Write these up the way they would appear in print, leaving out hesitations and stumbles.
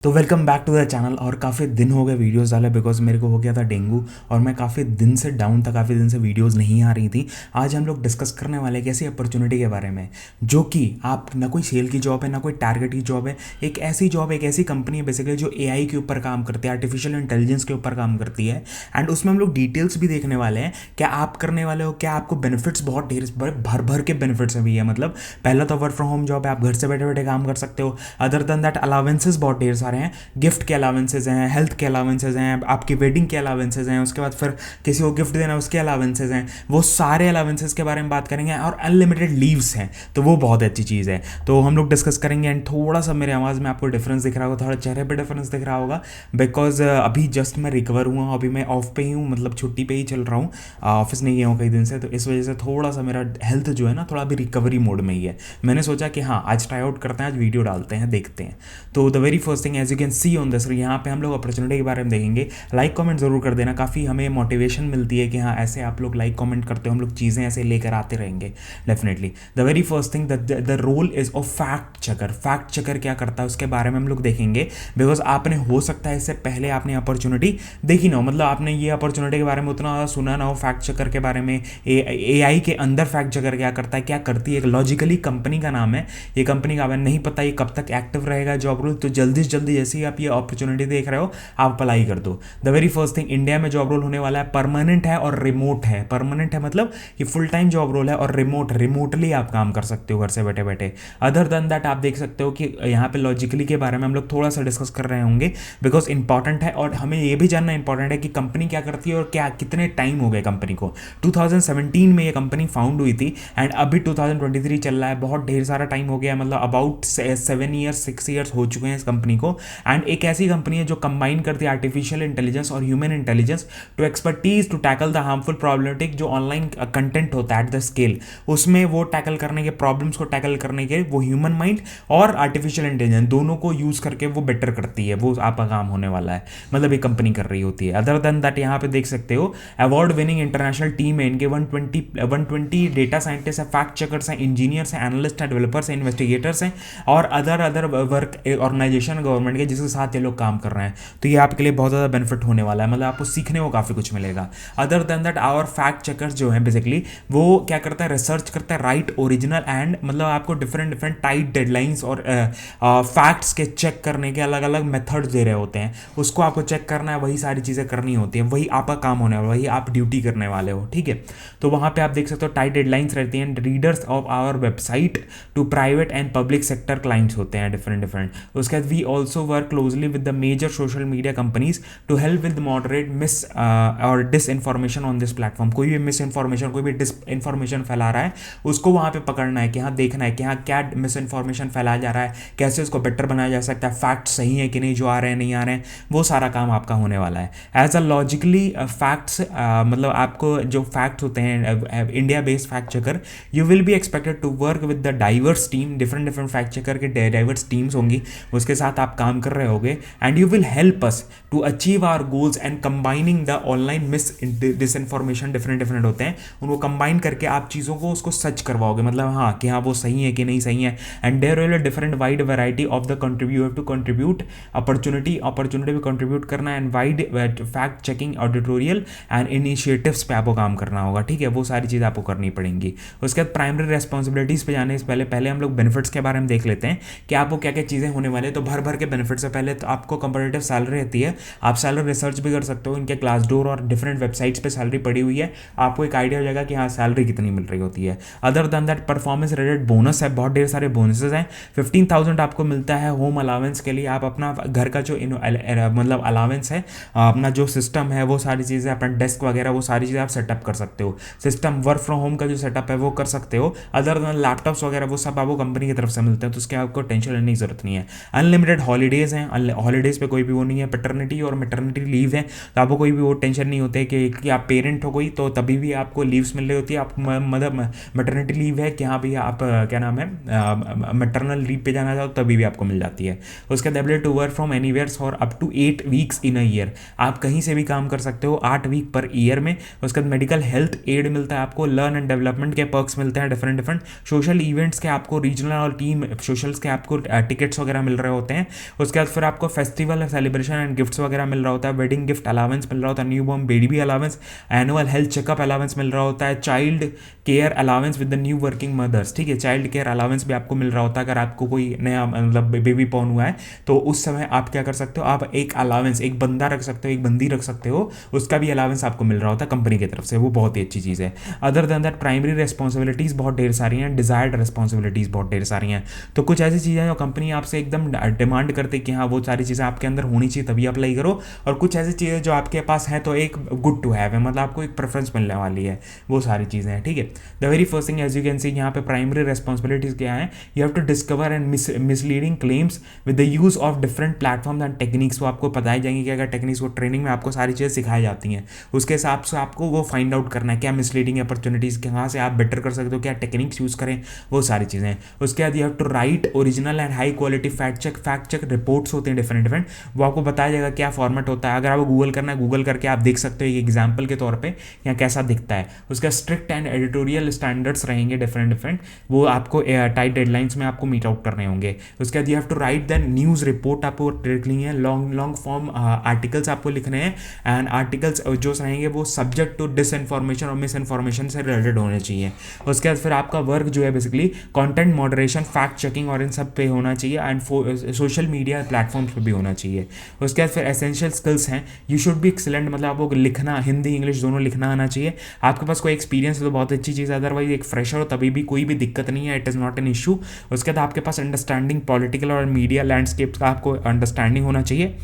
तो welcome back to the channel. और काफ़ी दिन हो गए वीडियोस डाले बिकॉज मेरे को हो गया था डेंगू और मैं काफ़ी दिन से डाउन था, काफ़ी दिन से वीडियोस नहीं आ रही थी। आज हम लोग डिस्कस करने वाले एक ऐसी अपॉर्चुनिटी के बारे में जो कि आप ना कोई सेल की जॉब है ना कोई टारगेट की जॉब है। एक ऐसी जॉब, एक ऐसी कंपनी है बेसिकली जो एआई के ऊपर काम करती है, आर्टिफिशियल इंटेलिजेंस के ऊपर काम करती है। एंड उसमें हम लोग डिटेल्स भी देखने वाले हैं, क्या आप करने वाले हो, क्या आपको बेनिफिट्स बहुत ढेर भर भर के बेनिफिट्स हैं भैया। मतलब पहला तो वर्क फ्रॉम होम जॉब है, आप घर से बैठे बैठे काम कर सकते हो। अदर देन दैट अलावेंसेज बहुत ढेर सारे हैं, गिफ्ट के अलावेंसेज हैं, हेल्थ के अलावेंसेज हैं, आपकी वेडिंग के अलावेंसेज हैं, उसके बाद फिर किसी को गिफ्ट देना उसके अलावेंसेज हैं। वो सारे अलावेंसेज के बारे में बात करेंगे और अनलिमिटेड लीव्स हैं, तो वो बहुत अच्छी चीज़ है। तो हम लोग डिस्कस करेंगे। एंड थोड़ा सा मेरे आवाज़ में आपको डिफरेंस दिख रहा होगा, थोड़ा चेहरे पे डिफरेंस दिख रहा होगा बिकॉज अभी जस्ट मैं रिकवर हुआ, अभी मैं ऑफ पे ही हूँ, मतलब छुट्टी पे ही चल रहा हूँ, ऑफिस नहीं गया हूँ कई दिन से। तो इस वजह से थोड़ा सा मेरा हेल्थ जो है ना थोड़ा अभी रिकवरी मोड में ही है। मैंने सोचा कि हाँ आज ट्राई आउट करते हैं, आज वीडियो डालते हैं, देखते हैं। तो the very first thing as you can see on this, यहाँ पे हम लोग अपॉर्चुनिटी के बारे में देखेंगे। लाइक कमेंट जरूर कर देना, काफ़ी हमें मोटिवेशन मिलती है कि हाँ ऐसे आप लोग लाइक कमेंट करते हो, हम लोग चीज़ें ऐसे लेकर आते रहेंगे definitely. The very first thing the role is of fact checker. Fact checker क्या करता है उसके बारे में हम लोग देखेंगे बिकॉज आपने हो सकता है इससे पहले आपने अपॉर्चुनिटी देखी ना हो, मतलब आपने ये अपॉर्चुनिटी के बारे में उतना ज़्यादा सुना ना हो फैक्ट चेकर के बारे में। एआई के अंदर फैक्ट चेकर क्या करता है, क्या करती है, लॉजिकली कंपनी का नाम है, ये कंपनी का नहीं पता ये कब तक एक्टिव रहेगा जॉब रोल। तो जल्दी से जल्दी जैसे ही आप ये अपॉर्चुनिटी देख रहे हो आप अप्लाई कर दो। The very first thing, India में जॉब रोल होने वाला है, परमानेंट है और रिमोट है। परमानेंट है मतलब कि फुल टाइम जॉब रोल है, और रिमोटली आप काम कर सकते हो घर से बैठे बैठे। अदर देन दैट आप देख सकते हो कि यहाँ पे लॉजिकली के बारे में हम लोग थोड़ा सा डिस्कस कर रहे होंगे बिकॉज इंपॉर्टेंट है, और हमें ये भी जानना इंपॉर्टेंट है कि कंपनी क्या करती है और क्या कितने टाइम हो गए कंपनी को। 2017 में ये कंपनी फाउंड हुई थी एंड अभी 2023 चल रहा है, बहुत ढेर सारा टाइम हो गया, मतलब अबाउट 7 ईयर्स 6 ईयर्स हो चुके हैं इस कंपनी को। एंड एक ऐसी कंपनी है जो कंबाइन करती है आर्टिफिशियल इंटेलिजेंस और human intelligence to expertise to tackle the harmful problematic जो ऑनलाइन कंटेंट होता है एट द स्केल, उसमें वो टैकल करने के, प्रॉब्लम्स को टैकल करने के वो ह्यूमन माइंड और आर्टिफिशियल इंटेलिजेंस दोनों को यूज करके वो बेटर करती है, वो आपका काम होने वाला है, मतलब ये कंपनी कर रही होती है। अदर देन दैट यहाँ पे देख सकते हो अवार्ड विनिंग इंटरनेशनल टीम है इनके, 120 डेटा साइंटिस्ट है, फैक्ट चेकर्स हैं, इंजीनियर्स हैं, एनालिस्ट हैं, डेवलपर्स हैं, इन्वेस्टिगेटर्स हैं और अदर वर्क ऑर्गेनाइजेशन गवर्नमेंट के जिसके साथ ये लोग काम कर रहे हैं। तो ये आपके लिए बहुत ज़्यादा बेनिफिट होने वाला है, मतलब आपको सीखने को काफ़ी कुछ मिलेगा। Other than that our fact checkers जो है बेसिकली वो क्या करता है, रिसर्च करता है, राइट ओरिजिनल एंड मतलब आपको डिफरेंट टाइट डेडलाइंस और फैक्ट्स के चेक करने के अलग अलग मेथड्स दे रहे होते हैं, उसको आपको चेक करना है, वही सारी चीज़ें करनी होती है, वही आपका काम होने वाला, वही आप ड्यूटी करने वाले हो, ठीक है। तो वहाँ पे आप देख सकते हो टाइट डेडलाइंस रहती हैं, readers of our website to private and public sector clients होते हैं डिफरेंट। उसके बाद we also work closely with the major social media companies to help with moderate mis और disinformation on this platform. कोई भी miss information, कोई भी dish information फैला रहा है उसको वहाँ पे पकड़ना है कि हाँ देखना है कि हाँ क्या मिस इन्फॉर्मेशन फैलाया जा रहा है, कैसे उसको बेटर बनाया जा सकता है, फैक्ट सही है कि नहीं जो आ रहे हैं नहीं आ रहे हैं, वो सारा काम आपका होने वाला है। एज अ लॉजिकली फैक्ट्स मतलब आपको जो फैक्ट्स होते हैं India based fact checker, you will be expected to work with the diverse team, different fact checker के डाइवर्स टीम्स होंगी, उसके साथ आप काम कर रहे होगे and you will help us to achieve our goals and combining the online mis disinformation different होते हैं, उनको कंबाइन करके आप चीज़ों को उसको सच करवाओगे, मतलब हाँ कि हाँ वो सही है कि नहीं सही है। And there will different wide variety of the contribute to contribute opportunity पे कंट्रीब्यूट करना and wide fact checking editorial and initiatives पे आपको काम करना होगा, ठीक है, वो सारी चीज़ आपको करनी पड़ेंगी। उसके बाद प्राइमरी रेस्पॉन्सिबिलिटीज़ पे जाने से पहले हम लोग बेनिफिट्स के बारे में देख लेते हैं कि आपको क्या क्या चीज़ें होने वाले हैं। तो भर के बेनिफिट्स से पहले तो आपको कंपैरेटिव सैलरी रहती है, आप सैलरी रिसर्च भी कर सकते हो, इनके ग्लासडोर और डिफरेंट वेबसाइट्स पे सैलरी पड़ी हुई है, आपको एक आइडिया हो जाएगा कि हाँ सैलरी कितनी मिल रही होती है। Other than that performance related bonus है, बहुत ढेर सारे बोनसेस हैं। 15,000 आपको मिलता है होम अलावेंस के लिए, आप अपना घर का जो मतलब अलावेंस है, अपना जो सिस्टम है वो सारी चीज़ें, अपना डेस्क वगैरह वो सारी चीज़ें आप सेटअप कर सकते हो, सिस्टम वर्क फ्रॉम होम का जो सेटअप है वो कर सकते हो। अदर देन लैपटॉप्स वगैरह वो सब आपको कंपनी की तरफ से मिलते हैं, तो उसके आपको टेंशन लेने की जरूरत नहीं है। अनलिमिटेड हॉलीडेज़ हैं, हॉलीडेज़ पे कोई भी वो नहीं है, पैटर्निटी और मैटरनिटी लीव है, तो आपको कोई भी वो टेंशन नहीं होती है कि आप पेरेंट हो कोई तो तभी भी आपको लीव्स मिल रही होती है। आप मतलब मैटरनिटी लीव है कि हाँ भैया आप क्या नाम है मैटरनल लीव पे जाना चाहो तभी भी आपको मिल जाती है। उसके बाद ability to work from anywhere for up to 8 weeks in a year, आप कहीं से भी काम कर सकते हो 8 वीक पर ईयर में। उसके बाद मेडिकल हेल्थ एड मिलता है आपको, लर्न एंड डेवलपमेंट के पर्क्स मिलते हैं डिफरेंट सोशल इवेंट्स के आपको, रीजनल और टीम सोशल्स के आपको टिकट्स वगैरह मिल रहे होते हैं, उसके बाद फिर आपको फेस्टिवल सेलिब्रेशन एंड गिफ्ट्स वगैरह मिल रहा होता है, वेडिंग गिफ्ट अलावेंस मिल रहा होता है, newborn baby allowance, annual health checkup allowance मिल रहा होता है, child care allowance with the new working mothers, ठीक है, चाइल्ड केयर अलावेंस भी आपको मिल रहा होता है। अगर आपको कोई नया मतलब बेबी पॉर्न हुआ है तो उस समय आप क्या कर सकते हो, आप एक अलावेंस, एक बंदा रख सकते हो, एक बंदी रख सकते हो, उसका भी अलावेंस आपको मिल रहा होता है कंपनी की तरफ से, वो बहुत ही अच्छी चीज़ है। Other than that primary responsibilities बहुत ढेर सारी हैं, डिजायर्ड रिस्पॉन्सिबिलिटीज़ बहुत ढेर सारी हैं। तो कुछ ऐसी चीज़ें जो कंपनी आपसे एकदम डिमांड करते कि हाँ वो सारी चीज़ें आपके अंदर होनी चाहिए तभी अप्लाई करो, और कुछ ऐसी चीज़ें जो आपके पास हैं तो एक गुड टू हैव है, मतलब आपको एक प्रेफरेंस मिलने वाली है, वो सारी चीज़ें हैं, ठीक है। The very first thing as you can see यहाँ पे प्राइमरी रिस्पॉन्सिबिलिटीज़ क्या है, you have to discover and misleading claims with the use of different platform and techniques. वो आपको बताई जाएंगी कि अगर टेक्निक्स, वो ट्रेनिंग में आपको सारी चीज़ें सिखाई जाती हैं, उसके हिसाब से आपको वो फाइंड आउट करना है क्या मिसलीडिंग अपॉर्चुनिटीज़, कहाँ से आप बेटर कर सकते हो, क्या टेक्निक्स यूज़ करें, वो सारी चीज़ें। उसके बाद you have to write original and high quality fact check reports होते हैं डिफरेंट, वो आपको बताया जाएगा क्या फॉर्मेट होता है। अगर आपको गूगल करना है, गूगल करके आप देख सकते हो एक एग्जाम्पल के तौर पर यहाँ कैसा दिखता है। उसका स्ट्रिक्ट एंड एडिटोरियल स्टैंडर्ड्स रहेंगे डिफरेंट, वो आपको टाइट डेडलाइंस में आपको मीट आउट करने होंगे। उसके बाद you have to write the news report आपको लिखनी है, लॉन्ग फॉर्म आर्टिकल्स आपको लिखने हैं, एंड आर्टिकल्स जो रहेंगे वो सब्जेक्ट टू डिसइंफॉर्मेशन और मिस इन्फॉर्मेशन से रिलेटेड होने चाहिए। उसके बाद फिर आपका वर्क जो है basically content moderation, fact checking और इन सब पे होना चाहिए, एंड सोशल मीडिया प्लेटफॉर्म्स पे भी होना चाहिए। उसके बाद फिर एसेंशियल स्किल्स हैं, यू शुड बी एक्सीलेंट, मतलब आपको लिखना, हिंदी इंग्लिश दोनों लिखना आना चाहिए। आपके पास कोई एक्सपीरियंस है तो बहुत अच्छी चीज़ है, अदरवाइज एक फ्रेशर हो तभी भी कोई भी दिक्कत नहीं है, it is not an issue. उसके बाद आपके पास अंडरस्टैंडिंग पॉलिटिकल और मीडिया लैंडस्केप का आपको अंडरस्टैंडिंग होना चाहिए।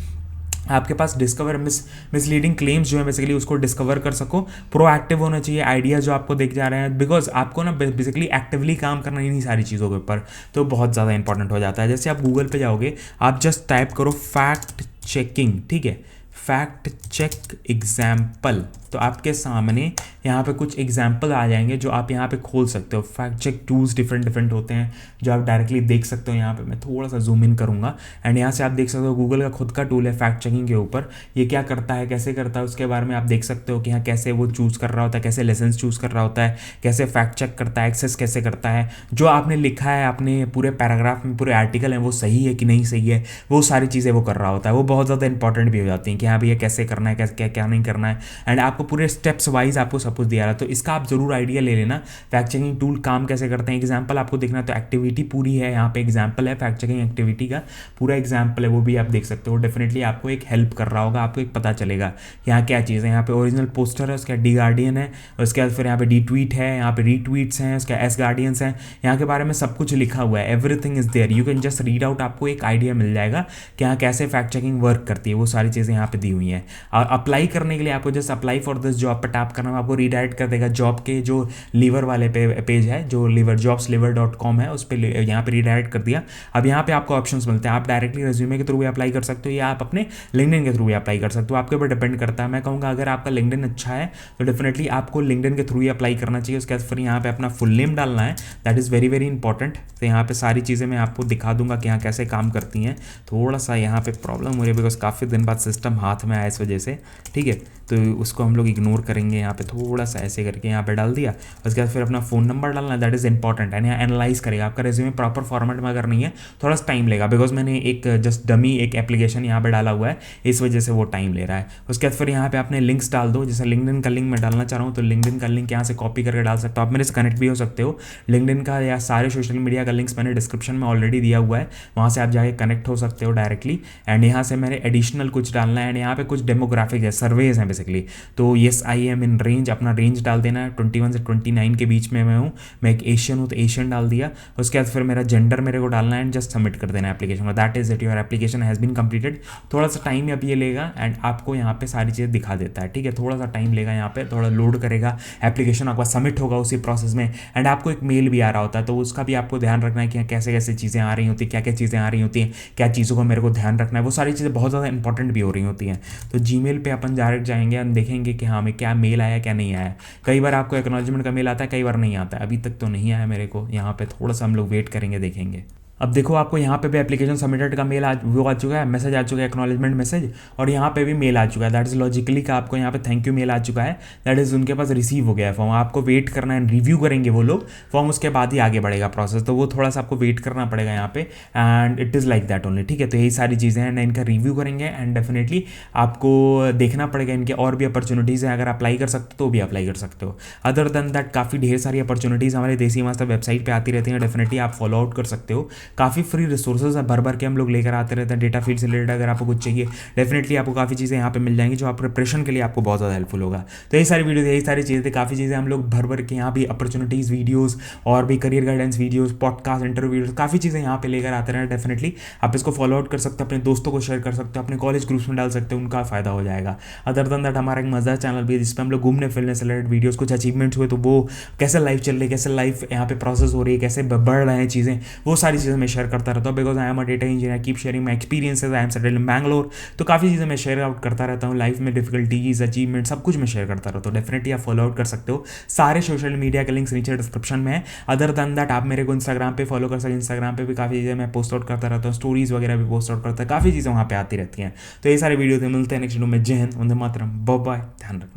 आपके पास डिस्कवर मिसलीडिंग क्लेम्स जो है बेसिकली उसको डिस्कवर कर सको, प्रोएक्टिव होना चाहिए, आइडिया जो आपको देख जा रहे हैं, बिकॉज आपको ना बेसिकली एक्टिवली काम करना इन्हीं सारी चीज़ों के ऊपर, तो बहुत ज़्यादा इंपॉर्टेंट हो जाता है। जैसे आप गूगल पे जाओगे, आप जस्ट टाइप करो फैक्ट चेकिंग, ठीक है, फैक्ट चेक एग्जाम्पल, तो आपके सामने यहाँ पे कुछ एग्जाम्पल आ जाएंगे जो आप यहाँ पे खोल सकते हो। फैक्ट चेक टूल्स डिफरेंट होते हैं जो आप डायरेक्टली देख सकते हो। यहाँ पे मैं थोड़ा सा जूम इन करूँगा एंड यहाँ से आप देख सकते हो गूगल का खुद का टूल है फैक्ट चेकिंग के ऊपर, ये क्या करता है, कैसे करता है, उसके बारे में आप देख सकते हो कि यहाँ कैसे वो चूज़ कर रहा होता है, कैसे लेसन चूज़ कर रहा होता है, कैसे फैक्ट चेक करता है, एक्सेस कैसे करता है, जो आपने लिखा है अपने पूरे पैराग्राफ में, पूरे आर्टिकल हैं वो सही है कि नहीं सही है, वो सारी चीज़ें वो कर रहा होता है। वो बहुत ज़्यादा इंपॉर्टेंट भी हो जाती हैं कि हाँ भैया कैसे करना है, कैसे क्या क्या नहीं करना है, एंड आपको पूरे स्टेप्स वाइज आपको सब कुछ दिया रहा है। तो इसका आप जरूर आइडिया ले लेना, फैक्ट चेकिंग टूल काम कैसे करते हैं। एग्जाम्पल आपको देखना तो एक्टिविटी पूरी है, यहाँ पे एग्जाम्पल है फैक्ट चेकिंग एक्टिविटी का पूरा एग्जाम्पल है, वो भी आप देख सकते हो। डेफिनेटली आपको एक हेल्प कर रहा होगा, आपको एक पता चलेगा यहाँ क्या चीज़ है। यहाँ पे ओरिजिनल पोस्टर है, उसका डी गार्डियन है, उसके बाद फिर यहाँ पे डी ट्वीट है, यहाँ पे रीट्वीट्स हैं, उसका एस गार्डियंस हैं, यहाँ के बारे में सब कुछ लिखा हुआ है, everything is there, you can just read out, आपको एक आइडिया मिल जाएगा कि यहाँ कैसे फैक्ट चेकिंग वर्क करती है, वो सारी चीज़ें यहाँ पे दी हुई हैं। और अप्लाई करने के लिए आपको just apply for this job पर टैप करना, आपको रीडायरेक्ट कर देगा जॉब के जो लीवर वाले पेज है, जो लीवर jobsliver.com है, उस पर यहाँ पे रीडायरेक्ट कर दिया। अब यहाँ पे आपको ऑप्शंस मिलते हैं, आप डायरेक्टली रेज्यूमे के थ्रू भी अप्लाई कर सकते हो या आप अपने लिंक्डइन के थ्रू भी अप्लाई कर सकते हो, आपके ऊपर डिपेंड करता है। मैं कहूँगा अगर आपका लिंक्डइन अच्छा है तो डेफिनेटली आपको लिंक्डइन के थ्रू ही अप्लाई करना चाहिए। उसके बाद फिर यहाँ पे अपना फुल नेम डालना है, that is very very important. तो यहाँ पे सारी चीज़ें मैं आपको दिखा दूंगा कि यहाँ कैसे काम करती हैं। थोड़ा सा यहाँ पे प्रॉब्लम हो रही है बिकॉज काफ़ी दिन बाद सिस्टम हाथ में आया इस वजह से, ठीक है, तो उसको हम लोग इग्नोर करेंगे। यहाँ पे थोड़ा सा ऐसे करके यहाँ पे डाल दिया, उसके बाद फिर अपना फ़ोन नंबर डालना, दैट इज़ इंपॉर्टेंट। एंड यहाँ एनालाइज करेगा आपका रेज्यूमे प्रॉपर फॉर्मेट में अगर नहीं है थोड़ा सा टाइम लेगा, बिकॉज मैंने एक जस्ट डमी एक एप्लीकेशन यहाँ पे डाला हुआ है, इस वजह से वो टाइम ले रहा है। उसके बाद फिर यहाँ पे अपने लिंक्स डाल दो, जैसे लिंक्डइन का लिंक मैं डालना चाह रहा हूँ तो लिंक्डइन का लिंक यहाँ से कॉपी करके डाल सकते हो, आप मेरे से कनेक्ट भी हो सकते हो। लिंक्डइन का या सारे सोशल मीडिया का लिंक्स मैंने डिस्क्रिप्शन में ऑलरेडी दिया हुआ है, वहाँ से आप जाके कनेक्ट हो सकते हो डायरेक्टली। एंड यहाँ से मैंने एडिशनल कुछ डालना है, एंड यहाँ पे कुछ डेमोग्राफिक है, सर्वेज हैं बेसिकली। तो yes I am in range, अपना रेंज डाल देना है, 21 से 29 के बीच में मैं हूँ, मैं एक एशियन हूँ तो एशियन डाल दिया। उसके बाद फिर मेरा जेंडर मेरे को डालना है एंड जस्ट सबमिट कर देना है एप्लीकेशन को, that is it, your application has been completed. थोड़ा सा टाइम अब ये लेगा एंड आपको यहाँ पे सारी चीज़ें दिखा देता है, ठीक है, थोड़ा सा टाइम लेगा, यहाँ पे थोड़ा लोड करेगा, एप्लीकेशन आपका सबमिट होगा उसी प्रोसेस में, एंड आपको एक मेल भी आ रहा होता है, तो उसका भी आपको ध्यान रखना है कि कैसे कैसे चीज़ें आ रही होती हैं, क्या क्या चीज़ें आ रही होती हैं, क्या चीज़ों का मेरे को ध्यान रखना है, वो सारी चीज़ें बहुत ज़्यादा इंपॉर्टेंट भी हो रही होती हैं। तो जीमेल पे अपन डायरेक्ट जाएंगे और देखेंगे कि हाँ हमें क्या मेल आया क्या नहीं आया। कई बार आपको एक्नॉलेजमेंट का मेल आता है, कई बार नहीं आता है, अभी तक तो नहीं आया मेरे को। यहाँ पे थोड़ा सा हम लोग वेट करेंगे, देखेंगे। अब देखो आपको यहाँ पे भी एप्लीकेशन सबमिटेड का मेल वो आ चुका है, मैसेज आ चुका है, एक्नॉलेजमेंट मैसेज, और यहाँ पे भी मेल आ चुका है। दैट इज़ लॉजिकली का आपको यहाँ पे थैंक यू मेल आ चुका है। दैट इज़ उनके पास रिसीव हो गया है फॉर्म। आपको वेट करना है, रिव्यू करेंगे वो लोग फॉर्म, उसके बाद ही आगे बढ़ेगा प्रोसेस। तो वो थोड़ा सा आपको वेट करना पड़ेगा यहाँ पे, and it is like that only. ठीक है, तो यही सारी चीज़ें हैं, इनका रिव्यू करेंगे एंड डेफिनेटली आपको देखना पड़ेगा इनके और भी अपॉर्चुनिटीज़ हैं। अगर अप्लाई कर सकते हो तो भी अप्लाई कर सकते हो। अदर देन दैट काफ़ी ढेर सारी अपॉर्चुनिटीज़ हमारे देसी मास्टर वेबसाइट पे आती रहती हैं, डेफिनेटली आप फॉलो आउट कर सकते हो। काफ़ी फ्री रिसोर्सेज भर भर के हम लोग लेकर आते रहते हैं डेटा फील्ड से रिलेटेड। अगर आपको कुछ चाहिए डेफिनेटली आपको काफ़ी चीज़ें यहाँ पे मिल जाएंगी जो आप प्रिपरेशन के लिए आपको बहुत ज़्यादा हेल्पफुल होगा। तो यही सारी वीडियो, यही सारी चीज़ें, काफ़ी चीज़ें हम लोग भर भर के यहाँ भी अपॉर्चुनिटीज़ वीडियोज़ और भी career guidance videos, podcast, interviews, काफ़ी चीज़ें यहाँ पे लेकर आते रहे। डेफिनेटली आप इसको फॉलो आउट कर सकते हो, अपने दोस्तों को शेयर कर सकते हो, अपने कॉलेज ग्रुप्स में डाल सकते हो, उनका फ़ायदा हो जाएगा। अदर देन दैट हमारा एक मज़ेदार चैनल भी है जिसपे हम लोग घूमने फिरने से रिलेटेड वीडियोज़, कुछ अचीवमेंट्स हुए तो वो कैसे लाइफ चल रही है, कैसे लाइफ यहाँ पे प्रोसेस हो रही है, कैसे बढ़ रहे हैं चीज़ें, वो सारी चीज़ें मैं शेयर करता रहता हूँ। Because I am a data engineer, keep sharing my experiences, I am settled in Bangalore. तो काफ़ी चीज़ें मैं शेयर आउट करता रहता हूँ, लाइफ में डिफिकल्टीज, अचीवमेंट, सब कुछ मैं शेयर करता रहता हूँ। डेफिनेटली आप फॉलो आउट कर सकते हो। सारे सोशल मीडिया के लिंक्स नीचे डिस्क्रिप्शन में है। अदर देन दैट आप मेरे को इंस्टाग्राम पे फॉलो कर सकते हैं। इंस्टाग्राम पे भी काफ़ी चीज़ें मैं पोस्ट आउट करता रहता हूँ, स्टोरीज वगैरह भी पोस्ट आउट करता है, काफ़ी चीज़ें वहाँ पे आती रहती हैं। तो ये सारी वीडियो मिलते हैं नेक्स्ट वीडियो में। जय हिंद, वंदे मातरम, बाय बाय, ध्यान रखना।